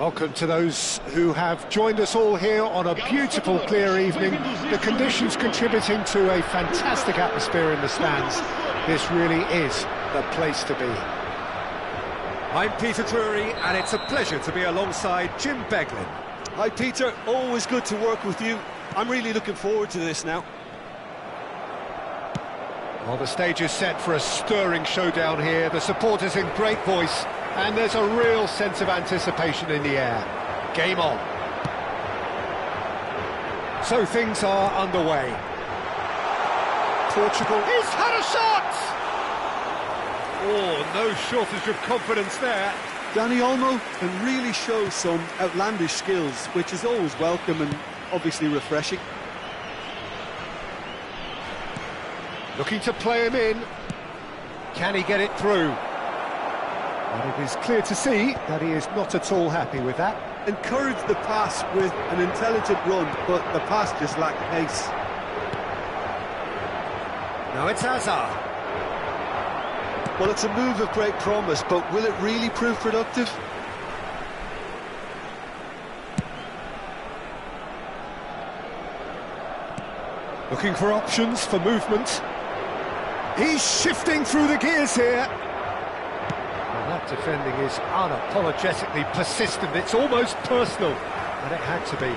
Welcome to those who have joined us all here on a beautiful, clear evening. The conditions contributing to a fantastic atmosphere in the stands. This really is the place to be. I'm Peter Drury, and it's a pleasure to be alongside Jim Beglin. Hi Peter, always good to work with you. I'm really looking forward to this now. Well, the stage is set for a stirring showdown here. The supporters in great voice, and there's a real sense of anticipation in the air. Game on. So things are underway. Portugal. He's had a shot! Oh, no shortage of confidence there. Dani Olmo can really show some outlandish skills, which is always welcome and obviously refreshing. Looking to play him in. Can he get it through? And it is clear to see that he is not at all happy with that. Encourage the pass with an intelligent run, but the pass just lacked pace. Now it's Hazard. Well, it's a move of great promise, but will it really prove productive? Looking for options for movement. He's shifting through the gears here. Well, that defending is unapologetically persistent. It's almost personal, and it had to be.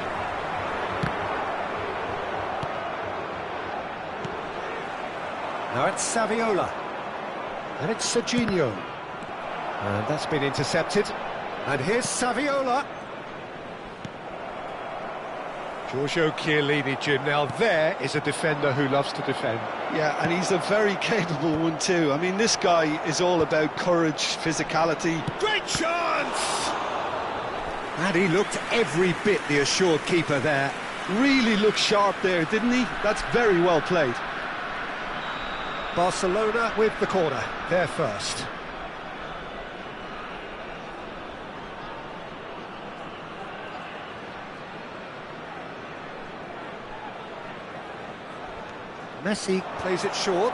Now it's Saviola. And it's Serginho. And that's been intercepted. And here's Saviola. Giorgio Chiellini, Jim. Now there is a defender who loves to defend. Yeah, and he's a very capable one too. I mean, this guy is all about courage, physicality. Great chance! And he looked every bit the assured keeper there. Really looked sharp there, didn't he? That's very well played. Barcelona with the corner, they're first. Messi plays it short.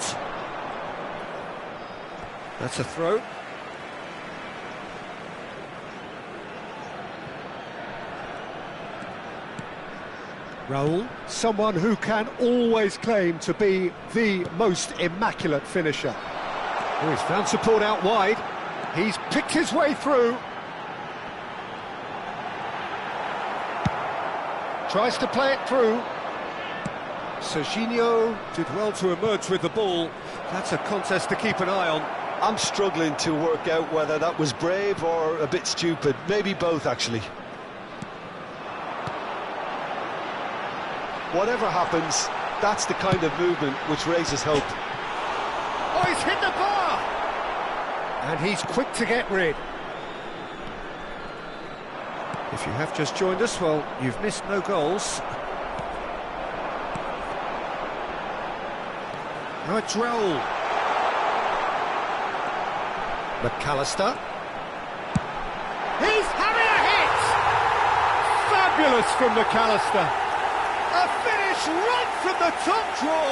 That's a throw. Raul, someone who can always claim to be the most immaculate finisher. Oh, he's found support out wide. He's picked his way through. Tries to play it through. Serginho did well to emerge with the ball. That's a contest to keep an eye on. I'm struggling to work out whether that was brave or a bit stupid. Maybe both, actually. Whatever happens, that's the kind of movement which raises hope. Oh, he's hit the bar! And he's quick to get rid. If you have just joined us, well, you've missed no goals. Now it's Raul. McAllister. He's having a hit! Fabulous from McAllister. A finish right from the top draw.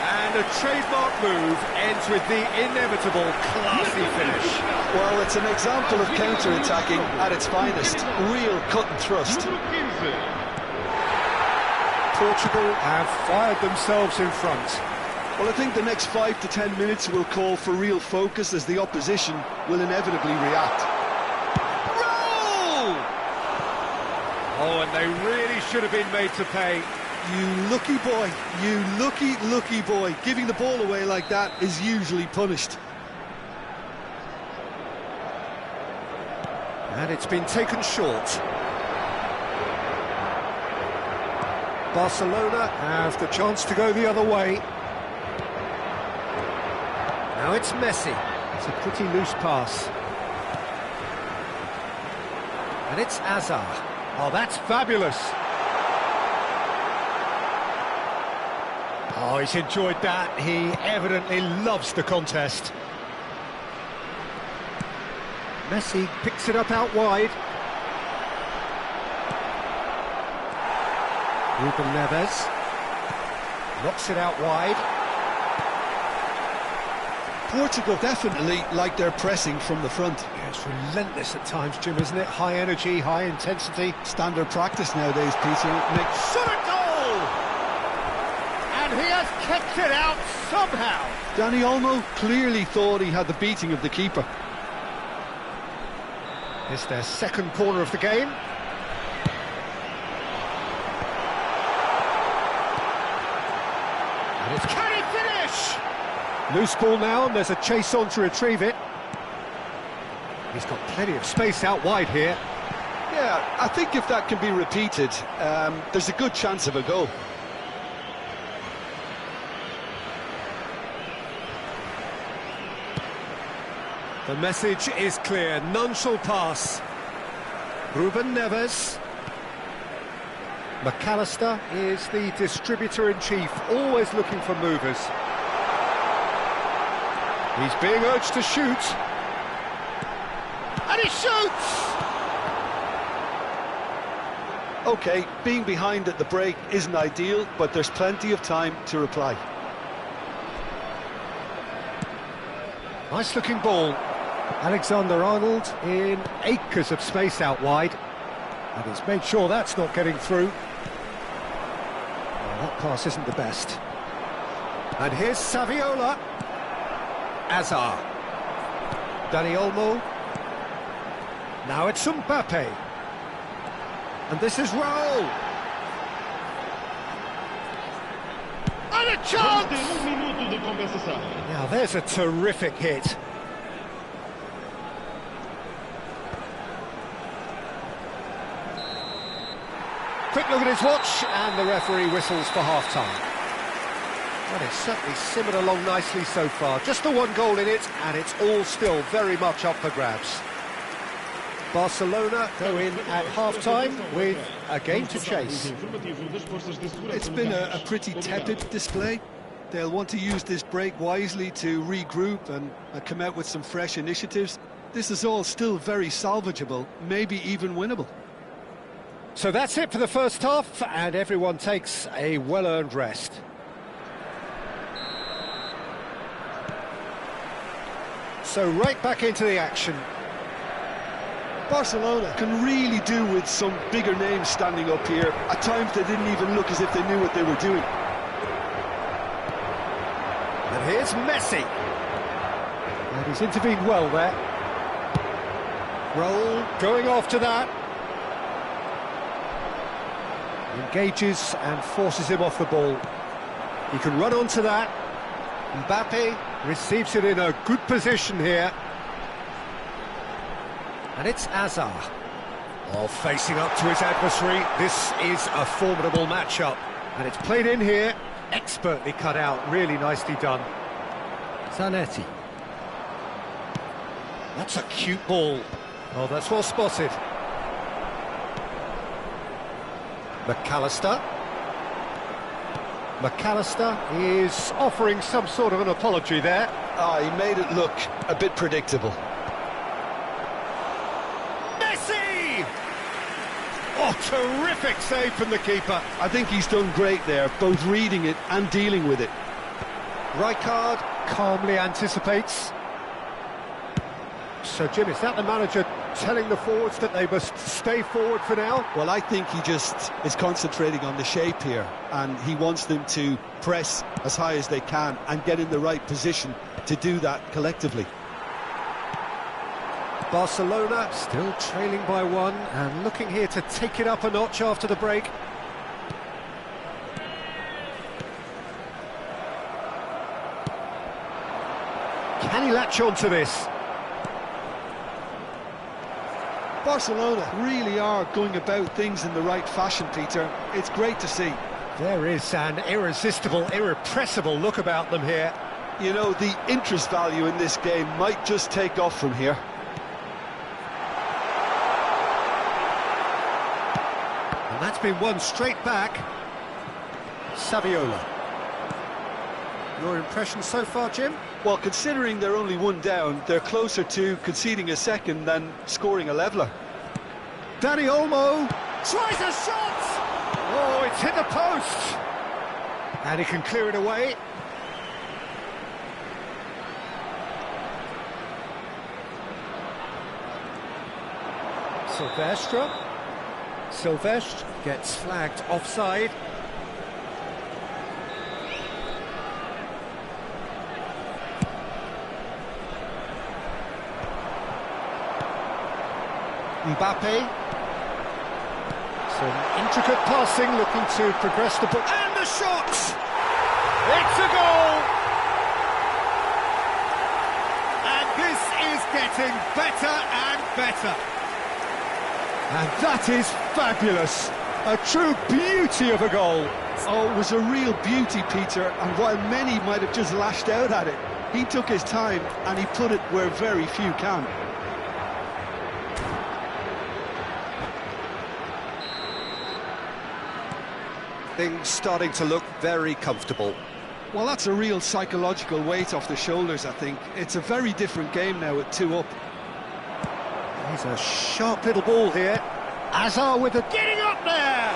And a trademark move ends with the inevitable classy finish. Well, it's an example of counter-attacking at its finest. Real cut and thrust. Portugal have fired themselves in front. Well, I think the next 5 to 10 minutes will call for real focus as the opposition will inevitably react. Roll! Oh, and they really should have been made to pay. You lucky boy, you lucky boy. Giving the ball away like that is usually punished. And it's been taken short. Barcelona have the chance to go the other way. Now it's Messi. It's a pretty loose pass. And it's Hazard. Oh, that's fabulous. Oh, he's enjoyed that. He evidently loves the contest. Messi picks it up out wide. Ruben Neves knocks it out wide. Portugal definitely like their pressing from the front. Yeah, it's relentless at times, Jim, isn't it? High energy, high intensity. Standard practice nowadays, Peter. Shot a goal! And he has kept it out somehow. Danny Olmo clearly thought he had the beating of the keeper. It's their second corner of the game. And it's can he finish? Loose ball now, and there's a chase on to retrieve it. He's got plenty of space out wide here. Yeah, I think if that can be repeated, there's a good chance of a goal. The message is clear, none shall pass. Ruben Neves. McAllister is the distributor-in-chief, always looking for movers. He's being urged to shoot. And he shoots! OK, being behind at the break isn't ideal, but there's plenty of time to reply. Nice-looking ball. Alexander-Arnold in acres of space out wide. And he's made sure that's not getting through. Well, that pass isn't the best. And here's Saviola. Azar. Dani Olmo. Now it's Mbappe. And this is Raul. And a chance! Now there's a terrific hit. Quick look at his watch, and the referee whistles for half-time. Well, it's certainly simmered along nicely so far. Just the one goal in it, and it's all still very much up for grabs. Barcelona go in at half-time with a game to chase. It's been a pretty tepid display. They'll want to use this break wisely to regroup and come out with some fresh initiatives. This is all still very salvageable, maybe even winnable. So that's it for the first half, and everyone takes a well-earned rest. So right back into the action. Barcelona can really do with some bigger names standing up here. At times they didn't even look as if they knew what they were doing. And here's Messi. And he's intervened well there. Raul going after that. Engages and forces him off the ball. He can run onto that. Mbappe receives it in a good position here. And it's Azar. Oh, facing up to his adversary. This is a formidable matchup. And it's played in here. Expertly cut out. Really nicely done. Zanetti. That's a cute ball. Oh, that's well spotted. McAllister. McAllister is offering some sort of an apology there. He made it look a bit predictable. Messi! Oh, terrific save from the keeper. I think he's done great there, both reading it and dealing with it. Rijkaard calmly anticipates. So, Jim, is that the manager telling the forwards that they must stay forward for now? Well, I think he just is concentrating on the shape here, and he wants them to press as high as they can and get in the right position to do that collectively. Barcelona still trailing by one and looking here to take it up a notch after the break. Can he latch on to this? Barcelona really are going about things in the right fashion, Peter. It's great to see. There is an irresistible, irrepressible look about them here. You know, the interest value in this game might just take off from here. And that's been won straight back. Saviola. Your impression so far, Jim? Well, considering they're only one down, they're closer to conceding a second than scoring a leveller. Dani Olmo tries a shot! Oh, it's hit the post! And he can clear it away. Silvestre gets flagged offside. Mbappe. Some intricate passing, looking to progress the ball. And the shot! It's a goal! And this is getting better and better. And that is fabulous. A true beauty of a goal. Oh, it was a real beauty, Peter, and while many might have just lashed out at it, he took his time and he put it where very few can. Things starting to look very comfortable. Well, that's a real psychological weight off the shoulders, I think. It's a very different game now at 2 up. He's a sharp little ball here. Hazard with the getting up there!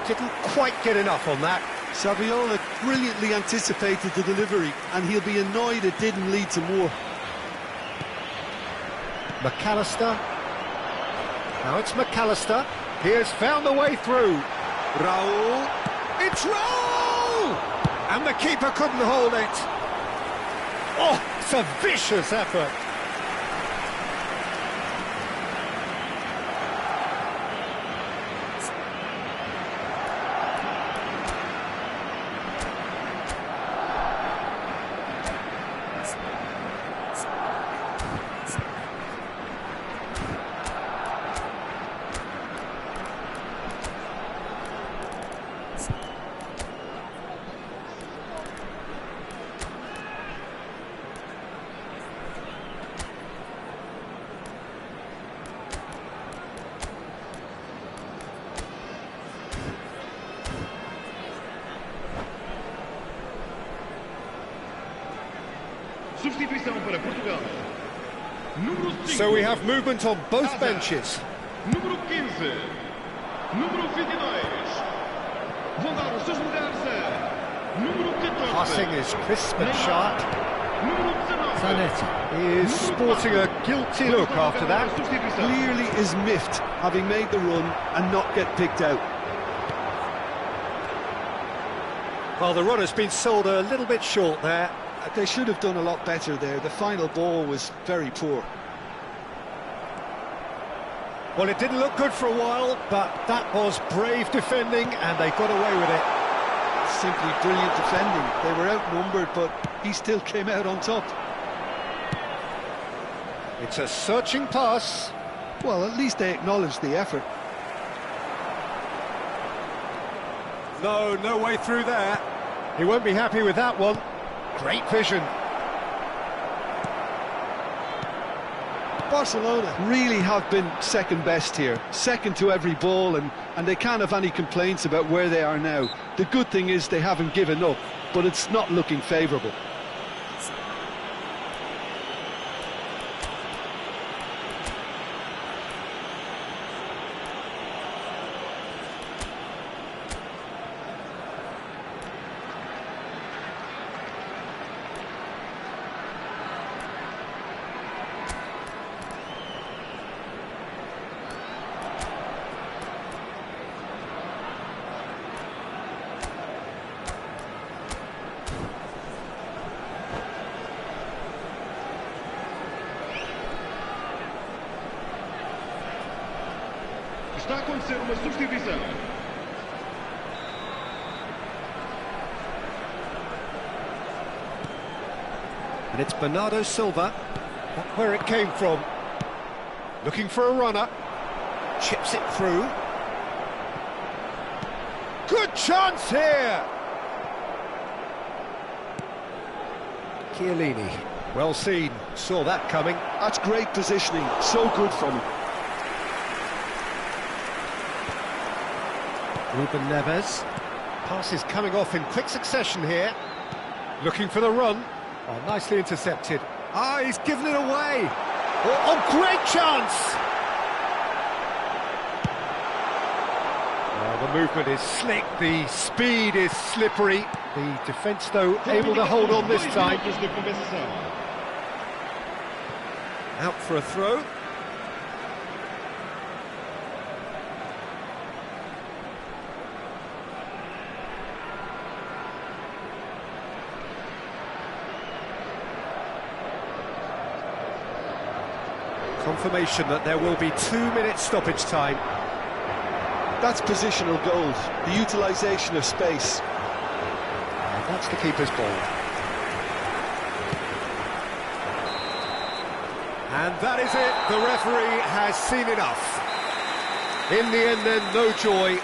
Didn't quite get enough on that. Saviola brilliantly anticipated the delivery, and he'll be annoyed it didn't lead to more. McAllister. Now it's McAllister. He has found the way through. Raul. It's Raul! And the keeper couldn't hold it. Oh, it's a vicious effort. Substituição para Portugal. Número 5. So we have movement on both benches. Número 15. Número 22. Vão dar os seus lugares a número 14. Passing is crisp and sharp. Número 19. Zanetti is sporting a guilty look after that. Clearly is miffed, having made the run and not get picked out. Well, the run has been sold a little bit short there. They should have done a lot better there. The final ball was very poor. Well, it didn't look good for a while, but that was brave defending, and they got away with it. Simply brilliant defending. They were outnumbered, but he still came out on top. It's a searching pass. Well, at least they acknowledged the effort. No way through there. He won't be happy with that one. Great vision. Barcelona really have been second best here, second to every ball, and they can't have any complaints about where they are now. The good thing is they haven't given up, but it's not looking favourable. Está a acontecer uma substituição. And it's Bernardo Silva. Not where it came from. Looking for a runner. Chips it through. Good chance here! Chiellini. Well seen. Saw that coming. That's great positioning. So good from him. Ruben Neves. Pass is coming off in quick succession here. Looking for the run. Oh, nicely intercepted. Ah, he's given it away. Oh, great chance! Oh, the movement is slick, the speed is slippery. The defence, though, able to hold on this time. Out for a throw. Confirmation that there will be 2 minutes stoppage time. That's positional goals, the utilisation of space. And that's the keeper's ball. And that is it, the referee has seen enough. In the end then, no joy.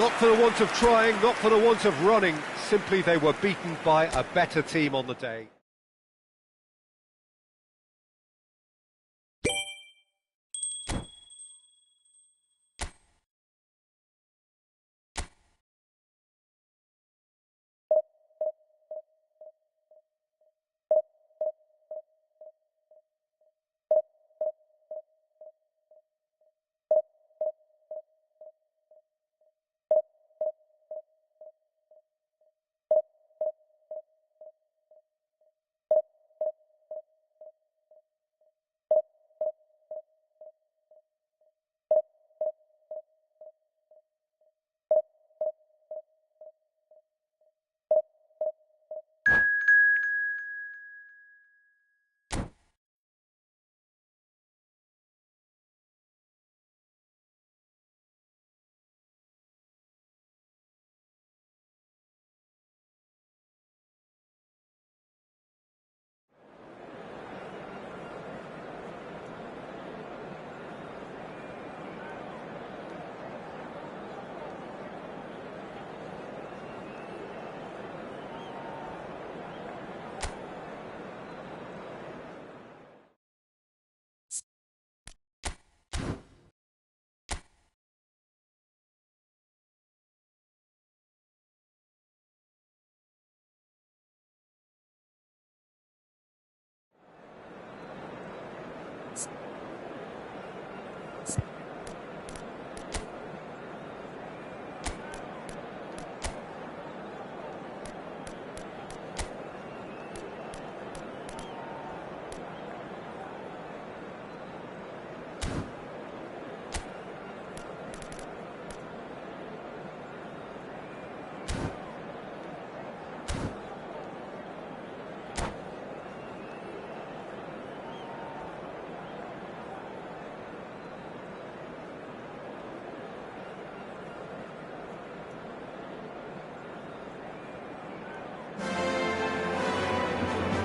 Not for the want of trying, not for the want of running, simply they were beaten by a better team on the day.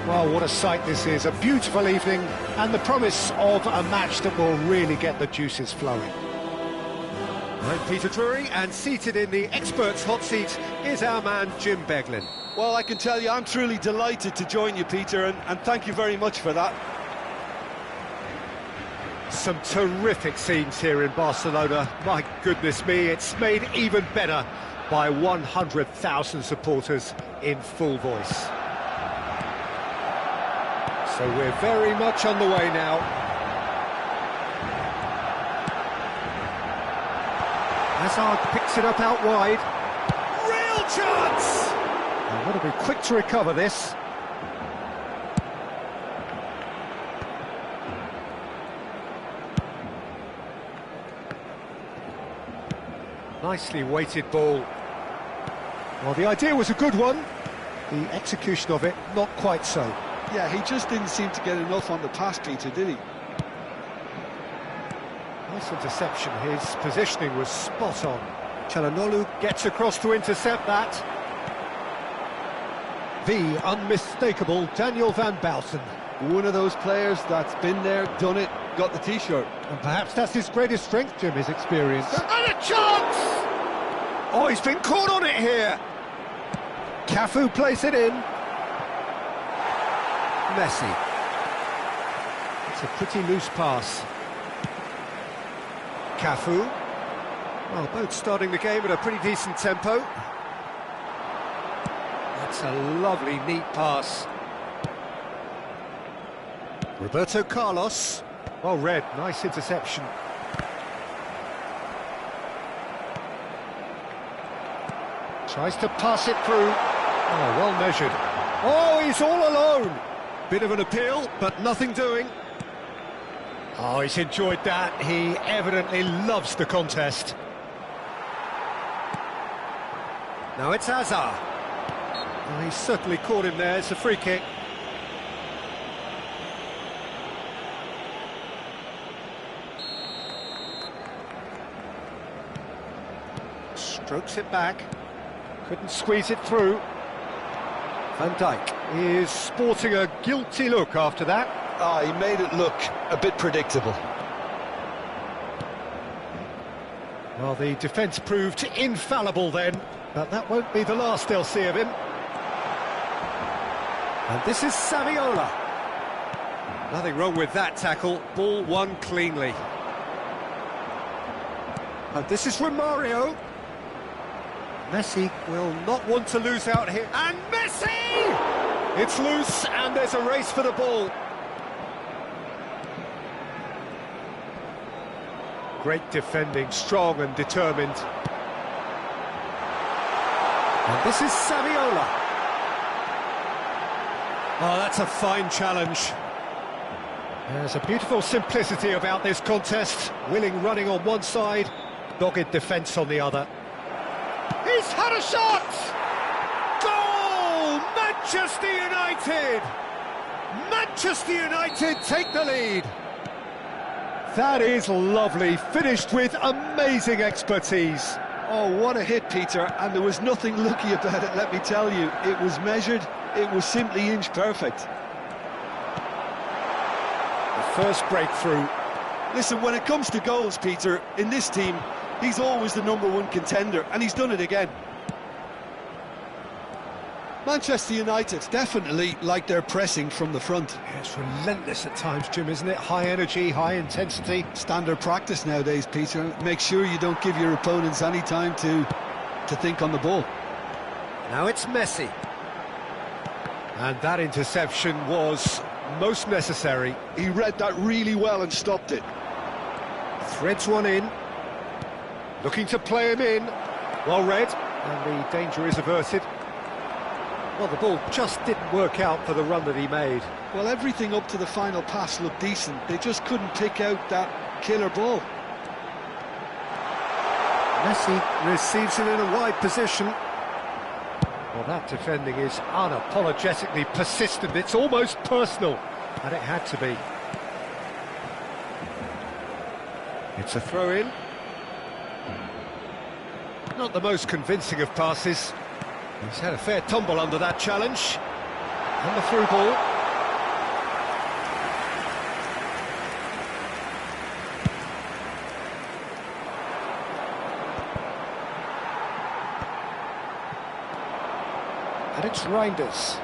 Well, what a sight this is, a beautiful evening and the promise of a match that will really get the juices flowing. I'm Peter Drury, and seated in the experts' hot seat is our man Jim Beglin. Well, I can tell you, I'm truly delighted to join you, Peter, and thank you very much for that. Some terrific scenes here in Barcelona. My goodness me, it's made even better by 100,000 supporters in full voice. So we're very much on the way now. Hazard picks it up out wide. Real chance! I've got to be quick to recover this. Nicely weighted ball. Well, the idea was a good one. The execution of it, not quite so. Yeah, he just didn't seem to get enough on the pass, Peter, did he? Nice interception. His positioning was spot on. Çalhanoğlu gets across to intercept that. The unmistakable Daniel van Bouten. One of those players that's been there, done it, got the T-shirt. And perhaps that's his greatest strength, Jim, his experience. And a chance! Oh, he's been caught on it here. Cafu plays it in. Messi. It's a pretty loose pass. Cafu. Well, both starting the game at a pretty decent tempo. That's a lovely, neat pass. Roberto Carlos. Well read, nice interception. Tries to pass it through. Oh, well measured. Oh, he's all alone. Bit of an appeal, but nothing doing. Oh, he's enjoyed that. He evidently loves the contest. Now it's Hazard. Oh, he's certainly caught him there. It's a free kick. Strokes it back. Couldn't squeeze it through. Van Dijk is sporting a guilty look after that. Ah, he made it look a bit predictable. Well, the defence proved infallible then, but that won't be the last they'll see of him. And this is Saviola. Nothing wrong with that tackle, ball won cleanly. And this is Romario. Messi will not want to lose out here. And Messi! It's loose and there's a race for the ball. Great defending, strong and determined. And this is Saviola. Oh, that's a fine challenge. There's a beautiful simplicity about this contest. Willing running on one side, dogged defence on the other. He's had a shot! Goal! Manchester United! Manchester United take the lead. That is lovely, finished with amazing expertise. Oh, what a hit, Peter, and there was nothing lucky about it, let me tell you. It was measured, it was simply inch perfect. The first breakthrough. Listen, when it comes to goals, Peter, in this team, he's always the #1 contender, and he's done it again. Manchester United definitely like their pressing from the front. Yeah, it's relentless at times, Jim, isn't it? High energy, high intensity. Standard practice nowadays, Peter. Make sure you don't give your opponents any time to think on the ball. Now it's Messi. And that interception was most necessary. He read that really well and stopped it. Threads one in. Looking to play him in. Well read. And the danger is averted. Well, the ball just didn't work out for the run that he made. Well, everything up to the final pass looked decent. They just couldn't pick out that killer ball. Messi receives it in a wide position. Well, that defending is unapologetically persistent. It's almost personal. And it had to be. It's a throw-in. Not the most convincing of passes. He's had a fair tumble under that challenge. And the through ball. And it's Reinders.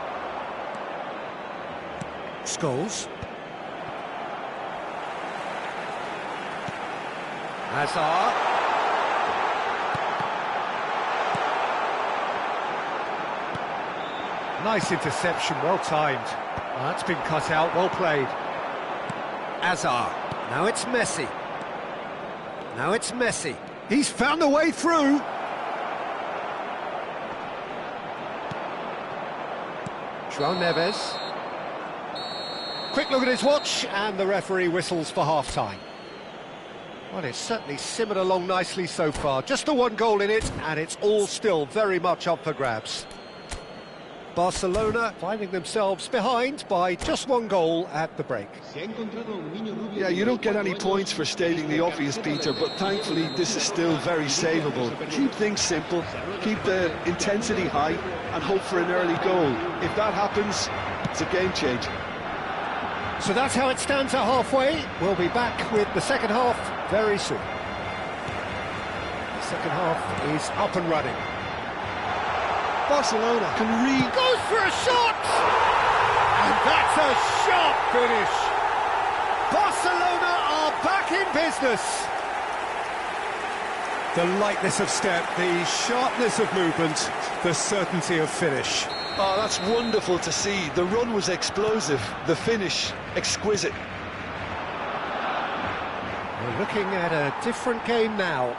Scholes. Hazard. Nice interception, well timed. Well, that's been cut out, well played. Hazard. Now it's Messi. Now it's Messi. He's found a way through. João Neves. Quick look at his watch, and the referee whistles for half-time. Well, it's certainly simmered along nicely so far. Just the one goal in it, and it's all still very much up for grabs. Barcelona finding themselves behind by just one goal at the break. Yeah, you don't get any points for stating the obvious, Peter, but thankfully this is still very savable. Keep things simple, keep the intensity high, and hope for an early goal. If that happens, it's a game changer. So that's how it stands at halfway. We'll be back with the second half very soon. The second half is up and running. Barcelona goes for a shot! And that's a sharp finish! Barcelona are back in business! The lightness of step, the sharpness of movement, the certainty of finish. Oh, that's wonderful to see. The run was explosive, the finish exquisite. We're looking at a different game now.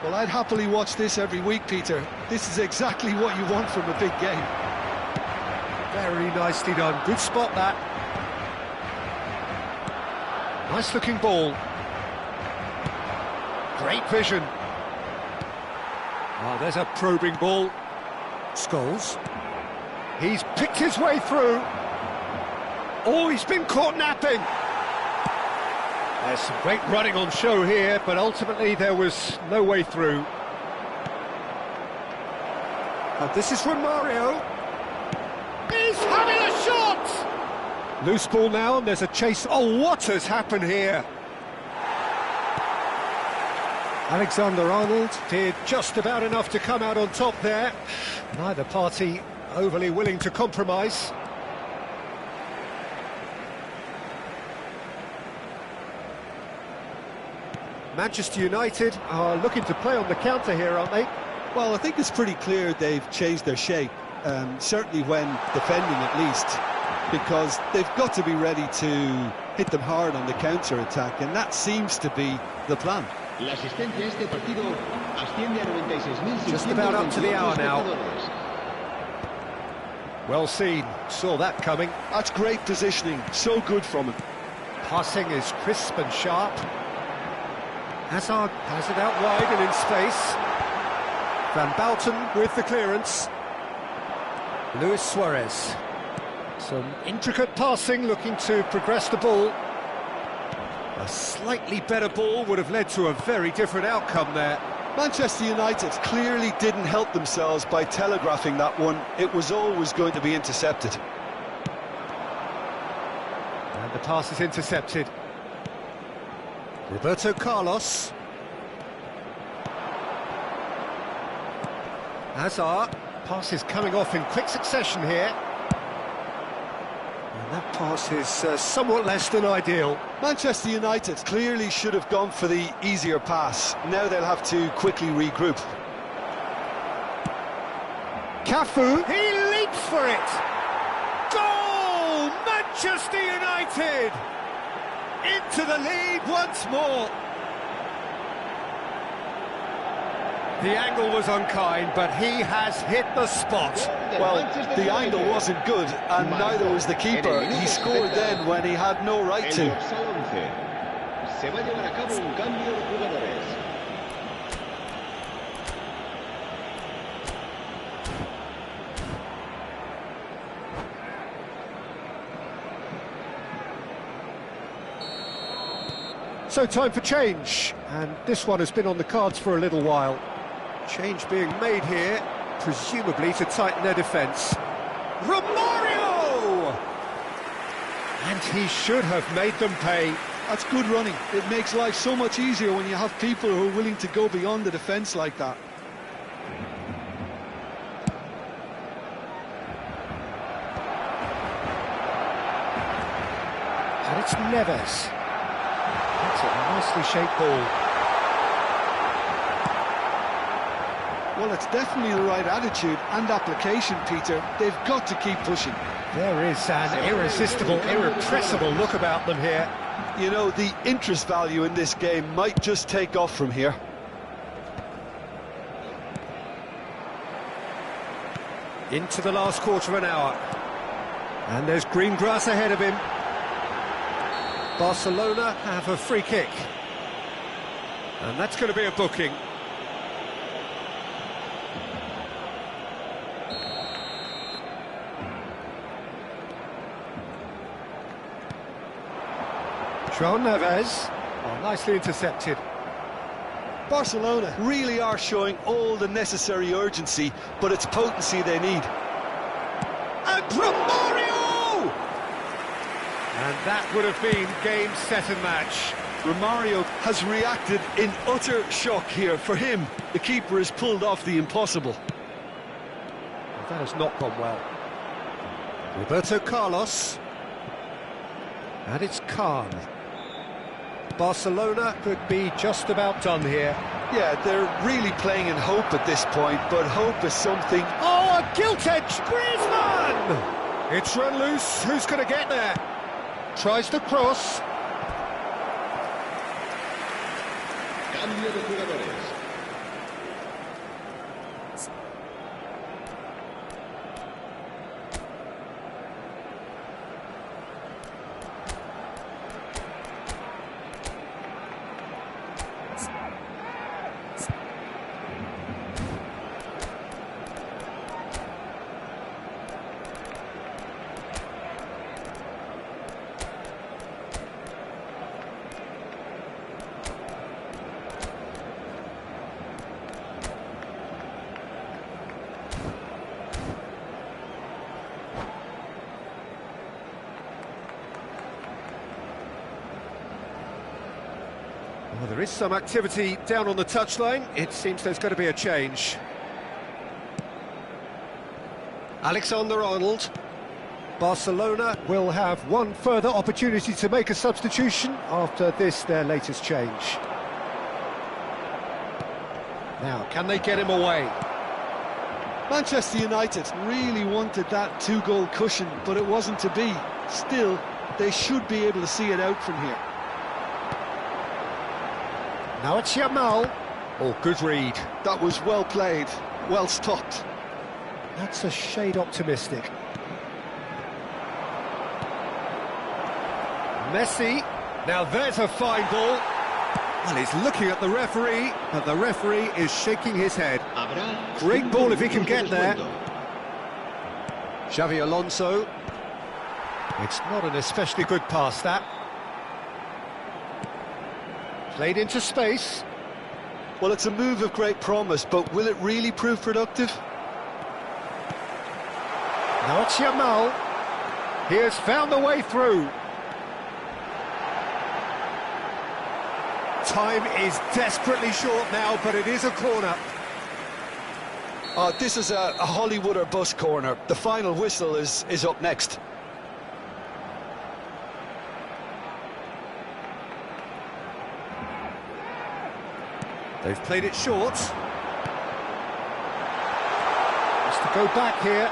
Well, I'd happily watch this every week, Peter. This is exactly what you want from a big game. Very nicely done. Good spot, that. Nice looking ball. Great vision. Oh, there's a probing ball. Scholes. He's picked his way through. Oh, he's been caught napping. There's some great running on show here, but ultimately there was no way through. And this is Romario. He's having a shot! Loose ball now, and there's a chase. Oh, what has happened here? Alexander-Arnold did just about enough to come out on top there. Neither party overly willing to compromise. Manchester United are looking to play on the counter here, aren't they? Well, I think it's pretty clear they've changed their shape, certainly when defending at least, because they've got to be ready to hit them hard on the counter-attack, and that seems to be the plan. Just about up to the hour now. Well seen, saw that coming. That's great positioning, so good from him. Passing is crisp and sharp. Hazard has it out wide and in space. Van Bouten with the clearance. Luis Suarez. Some intricate passing, looking to progress the ball. A slightly better ball would have led to a very different outcome there. Manchester United clearly didn't help themselves by telegraphing that one. It was always going to be intercepted. And the pass is intercepted. Roberto Carlos. Hazard. Pass is coming off in quick succession here. And that pass is somewhat less than ideal. Manchester United clearly should have gone for the easier pass. Now they'll have to quickly regroup. Cafu, he leaps for it! Goal! Manchester United! Into the lead once more. The angle was unkind, but he has hit the spot. Well, the angle wasn't good, and neither was the keeper. He scored then when he had no right to. So time for change, and this one has been on the cards for a little while. Change being made here, presumably to tighten their defence. Romario! And he should have made them pay. That's good running. It makes life so much easier when you have people who are willing to go beyond the defence like that. And it's Neves. That's a nicely shaped ball. Well, it's definitely the right attitude and application, Peter. They've got to keep pushing. There is an irresistible, irrepressible look about them here. You know, the interest value in this game might just take off from here. Into the last quarter of an hour. And there's green grass ahead of him. Barcelona have a free kick. And that's going to be a booking. João Neves. Oh, nicely intercepted. Barcelona really are showing all the necessary urgency, but it's potency they need. And Romario! And that would have been game, set and match. Romario has reacted in utter shock here. For him, the keeper has pulled off the impossible. That has not gone well. Roberto Carlos. And it's Kahn. Barcelona could be just about done here. Yeah, they're really playing in hope at this point, but hope is something... Oh, a gilt edge! Griezmann! It's run loose. Who's going to get there? Tries to cross. Cambio de jugadores. Well, there is some activity down on the touchline. It seems there's going to be a change. Alexander-Arnold. Barcelona will have one further opportunity to make a substitution after this, their latest change. Now, can they get him away? Manchester United really wanted that two-goal cushion, but it wasn't to be. Still, they should be able to see it out from here. Now it's Yamal. Oh, good read. That was well played, well stopped. That's a shade optimistic. Messi. Now there's a fine ball. Well, he's looking at the referee, but the referee is shaking his head. Great ball if he can get there. Xavi Alonso. It's not an especially good pass, that. Played into space. Well, it's a move of great promise, but will it really prove productive? Now it's Yamal. He has found the way through. Time is desperately short now, but it is a corner. This is a Hollywood or bust corner. The final whistle is up next. They've played it short. Has to go back here.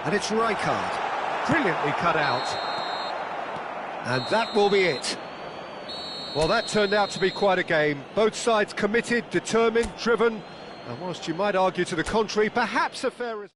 And it's Rijkaard. Brilliantly cut out. And that will be it. Well, that turned out to be quite a game. Both sides committed, determined, driven, and whilst you might argue to the contrary, perhaps a fair result.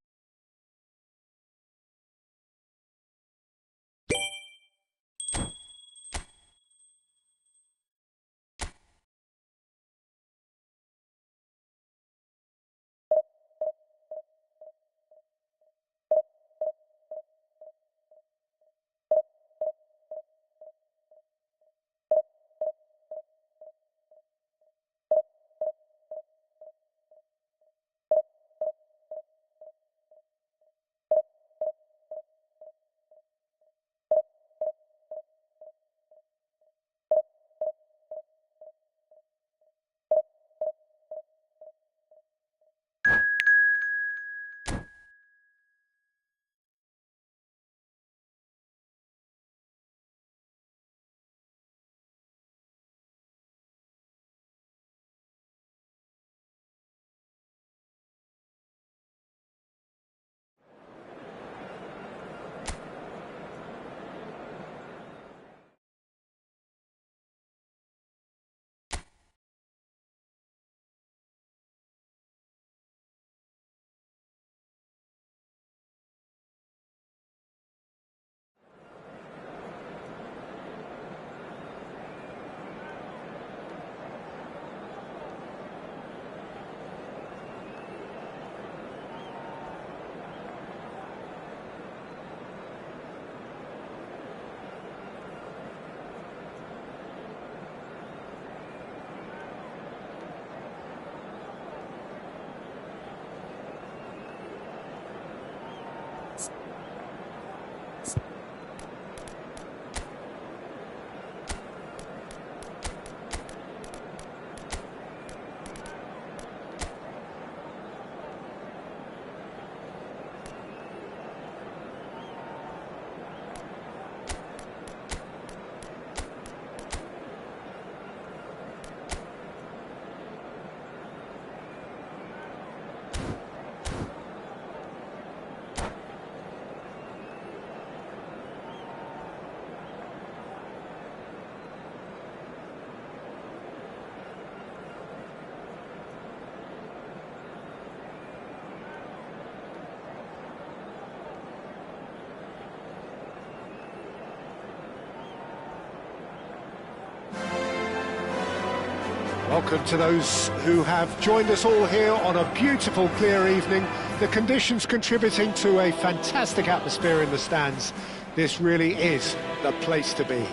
Welcome to those who have joined us all here on a beautiful, clear evening. The conditions contributing to a fantastic atmosphere in the stands. This really is the place to be.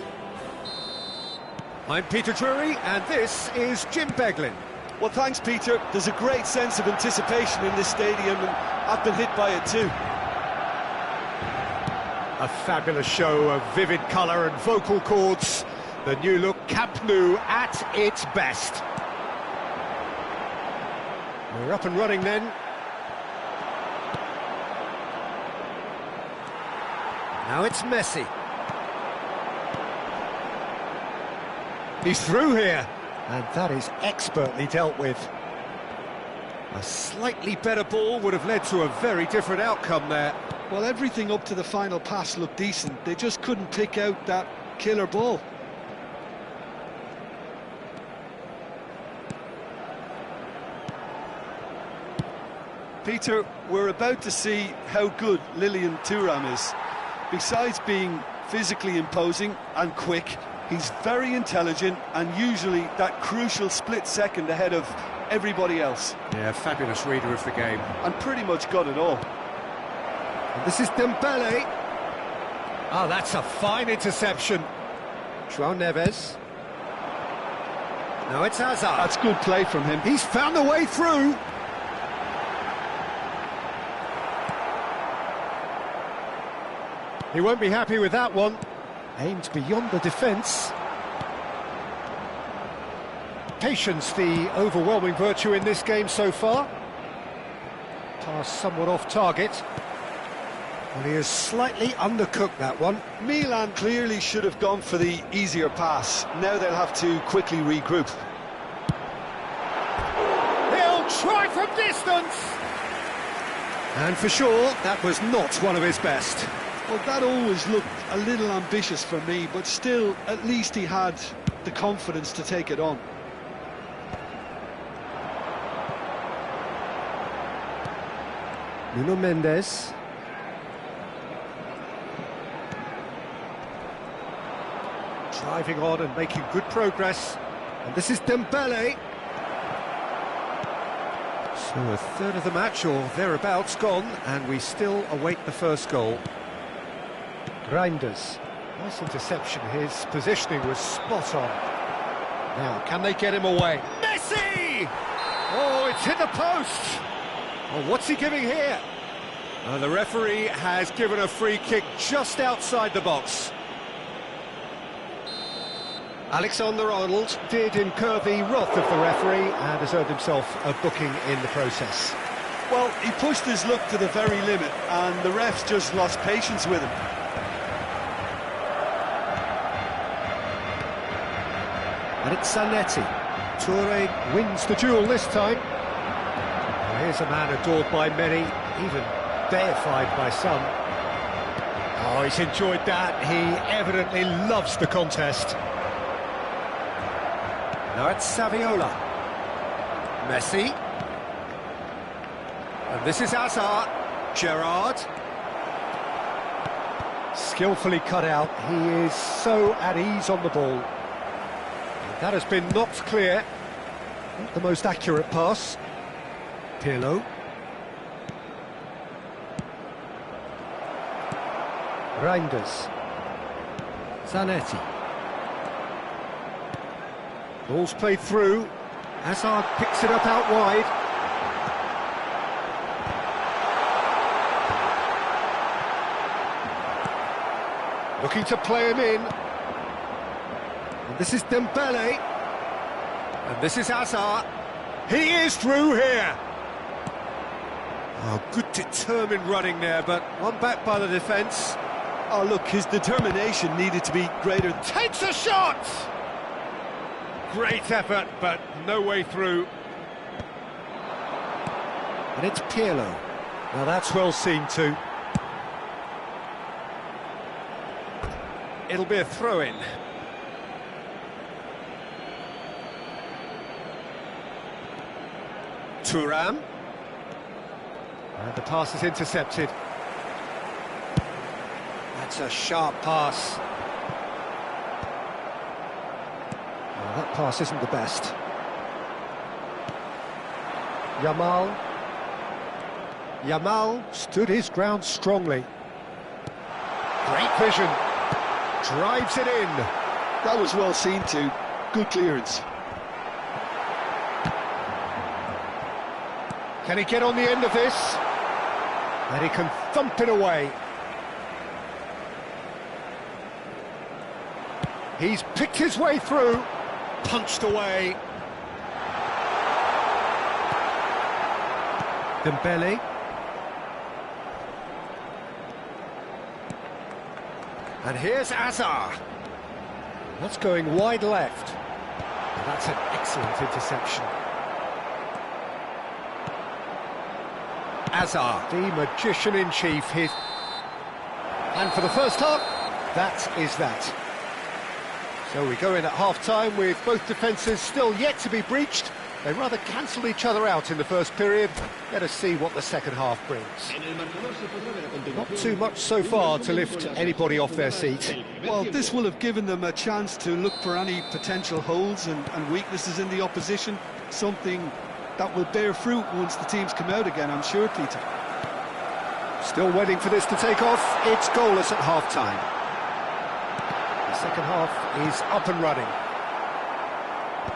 I'm Peter Drury, and this is Jim Beglin. Well, thanks, Peter. There's a great sense of anticipation in this stadium, and I've been hit by it too. A fabulous show of vivid colour and vocal cords. The new look Camp Nou at its best. We're up and running then. Now it's Messi. He's through here, and that is expertly dealt with. A slightly better ball would have led to a very different outcome there. Well, everything up to the final pass looked decent. They just couldn't pick out that killer ball. Peter, we're about to see how good Lilian Thuram is. Besides being physically imposing and quick, he's very intelligent and usually that crucial split second ahead of everybody else. Yeah, fabulous reader of the game. And pretty much got it all. And this is Dembele. Oh, that's a fine interception. João Neves. Now it's Hazard. That's good play from him. He's found the way through. He won't be happy with that one. Aimed beyond the defence. Patience, the overwhelming virtue in this game so far. Pass somewhat off target. Well, he has slightly undercooked that one. Milan clearly should have gone for the easier pass. Now they'll have to quickly regroup. He'll try from distance! And for sure, that was not one of his best. Well, that always looked a little ambitious for me, but still, at least he had the confidence to take it on. Nuno Mendes. Driving on and making good progress. And this is Dembele. So a third of the match, or thereabouts, gone, and we still await the first goal. Reinders. Nice interception, his positioning was spot on. Now, can they get him away? Messi! Oh, it's hit the post! Oh, what's he giving here? The referee has given a free kick just outside the box. Alexander-Arnold did incur the wrath of the referee and has earned himself a booking in the process. Well, he pushed his luck to the very limit, and the refs just lost patience with him. And it's Zanetti. Toure wins the duel this time. Well, here's a man adored by many, even deified by some. Oh, he's enjoyed that. He evidently loves the contest. Now it's Saviola. Messi. And this is Hazard. Gerrard. Skillfully cut out. He is so at ease on the ball. That has been knocked clear. Not the most accurate pass. Pirlo. Reinders. Zanetti. Ball's played through. Hazard picks it up out wide. Looking to play him in. And this is Dembele. And this is Hazard. He is through here. Oh, good determined running there, but one back by the defence. Oh, look, his determination needed to be greater. Takes a shot! Great effort, but no way through. And it's Pirlo. Now that's well seen too. It'll be a throw-in. Thuram. And the pass is intercepted. That's a sharp pass. Well, that pass isn't the best. Yamal stood his ground strongly. Great vision. Drives it in. That was well seen too. Good clearance. Can he get on the end of this? And he can thump it away. He's picked his way through, punched away. Dembele. And here's Azar. That's going wide left. That's an excellent interception. Azar, the magician-in-chief, his... And for the first half, that is that. So we go in at half-time with both defences still yet to be breached. They rather cancelled each other out in the first period. Let us see what the second half brings. Not too much so far to lift anybody off their seat. Well, this will have given them a chance to look for any potential holes and weaknesses in the opposition, something that will bear fruit once the teams come out again, I'm sure, Peter. Still waiting for this to take off. It's goalless at half-time. The second half is up and running.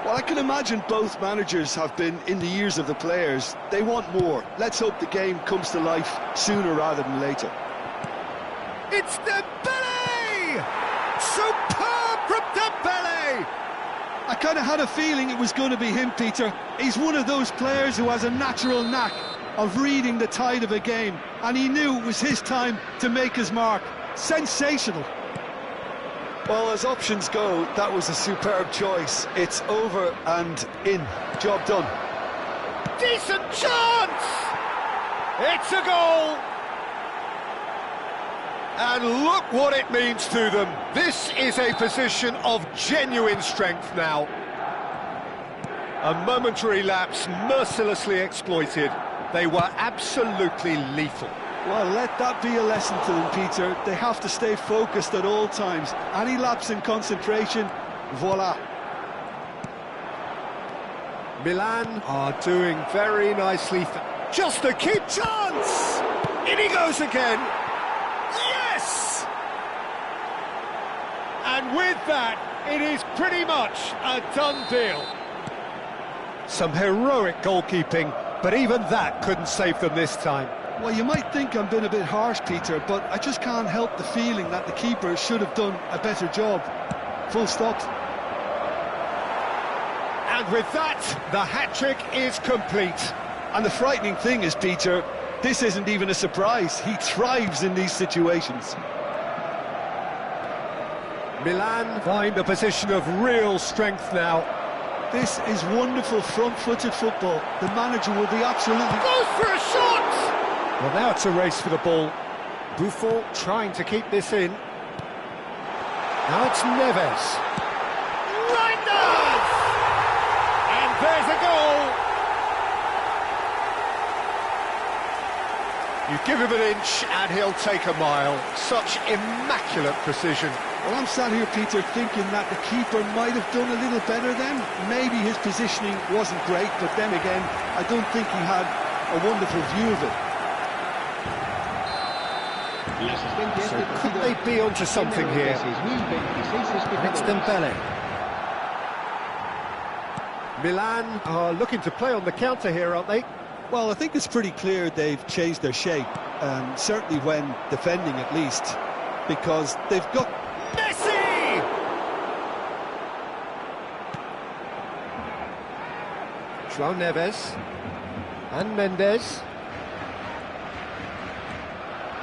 Well, I can imagine both managers have been in the ears of the players. They want more. Let's hope the game comes to life sooner rather than later. It's Dembele! Superb from Dembele! I kind of had a feeling it was going to be him, Peter. He's one of those players who has a natural knack of reading the tide of a game, and he knew it was his time to make his mark. Sensational. Well, as options go, that was a superb choice. It's over and in. Job done. Decent chance! It's a goal! And look what it means to them. This is a position of genuine strength now. A momentary lapse mercilessly exploited. They were absolutely lethal. Well, let that be a lesson to them, Peter. They have to stay focused at all times. Any lapse in concentration, voila. Milan are doing very nicely. Just a keep chance! In he goes again! Yes! And with that, it is pretty much a done deal. Some heroic goalkeeping, but even that couldn't save them this time. Well, you might think I'm being a bit harsh, Peter, but I just can't help the feeling that the keeper should have done a better job. Full stop. And with that, the hat-trick is complete. And the frightening thing is, Peter, this isn't even a surprise. He thrives in these situations. Milan find a position of real strength now. This is wonderful front-footed football. The manager will be absolutely... Goes for a shot! Well, now it's a race for the ball. Buffon trying to keep this in. Now it's Neves. Reinders! And there's a goal! You give him an inch and he'll take a mile. Such immaculate precision. Well, I'm sat here, Peter, thinking that the keeper might have done a little better then. Maybe his positioning wasn't great, but then again, I don't think he had a wonderful view of it. So could they be onto something here? It's Dembele. Milan are looking to play on the counter here, aren't they? Well, I think it's pretty clear they've changed their shape, certainly when defending at least, because they've got... Messi! João Neves and Mendes.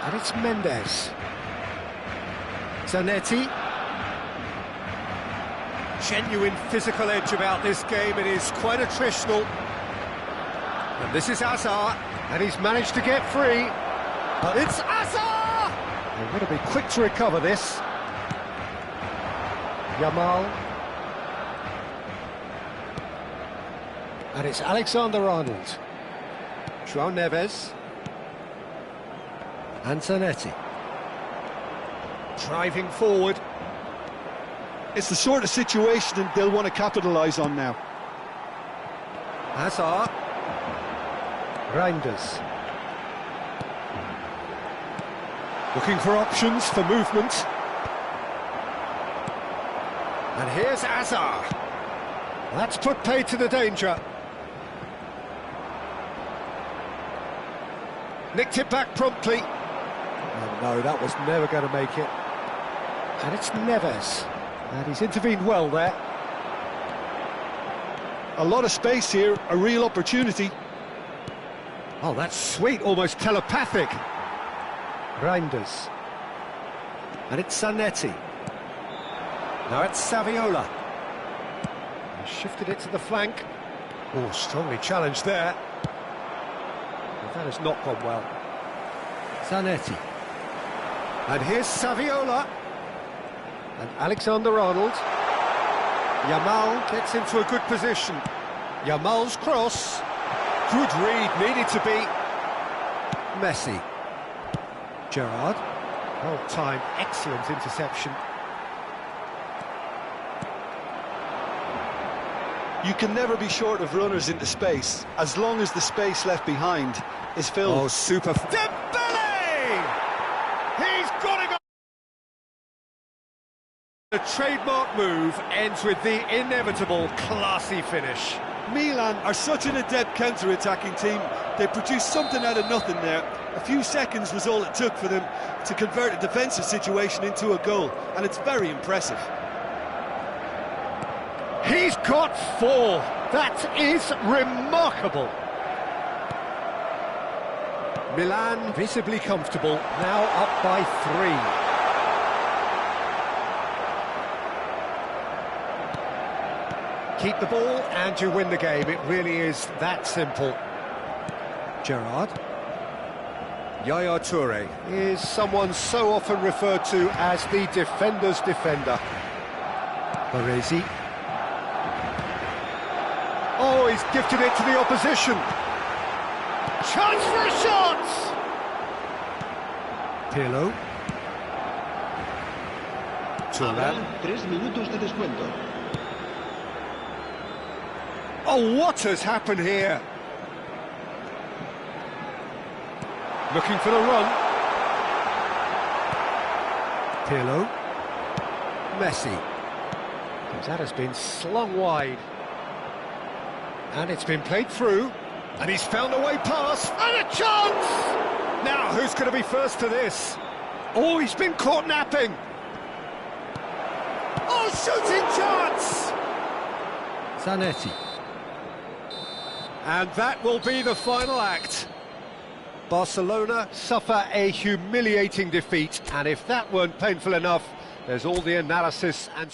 And it's Mendes. Zanetti. Genuine physical edge about this game. It is quite attritional. And this is Azar, and he's managed to get free. But it's Azar! They're going to be quick to recover this. Yamal. And it's Alexander-Arnold. João Neves. And Zanetti. Driving forward. It's the sort of situation they'll want to capitalise on now. Hazard. Reinders. Looking for options for movement. And here's Azar. That's put paid to the danger. Nicked it back promptly. Oh no, that was never going to make it. And it's Neves. And he's intervened well there. A lot of space here, a real opportunity. Oh, that's sweet, almost telepathic. Reinders. And it's Zanetti. Now it's Saviola. He shifted it to the flank. Oh, strongly challenged there. But that has not gone well. Zanetti. And here's Saviola. And Alexander-Arnold. Yamal gets into a good position. Yamal's cross. Good read, needed to be. Messi. Gerrard. Well timed, excellent interception. You can never be short of runners into space, as long as the space left behind is filled. Oh, super. Dembele! He's got to go! The trademark move ends with the inevitable classy finish. Milan are such an adept counter-attacking team. They produced something out of nothing there. A few seconds was all it took for them to convert a defensive situation into a goal, and it's very impressive. He's got 4. That is remarkable. Milan visibly comfortable, now up by 3. Keep the ball and you win the game. It really is that simple. Gerrard. Yaya Toure is someone so often referred to as the defender's defender. Baresi. Oh, he's gifted it to the opposition. Chance for a shot! Pirlo. Habrá 3 minutos de descuento. Oh, what has happened here? Looking for the run. Pirlo. Messi. That has been slung wide. And it's been played through. And he's found a way past. And a chance! Now, who's going to be first to this? Oh, he's been caught napping. Oh, shooting chance! Zanetti. And that will be the final act. Barcelona suffer a humiliating defeat, and if that weren't painful enough, there's all the analysis and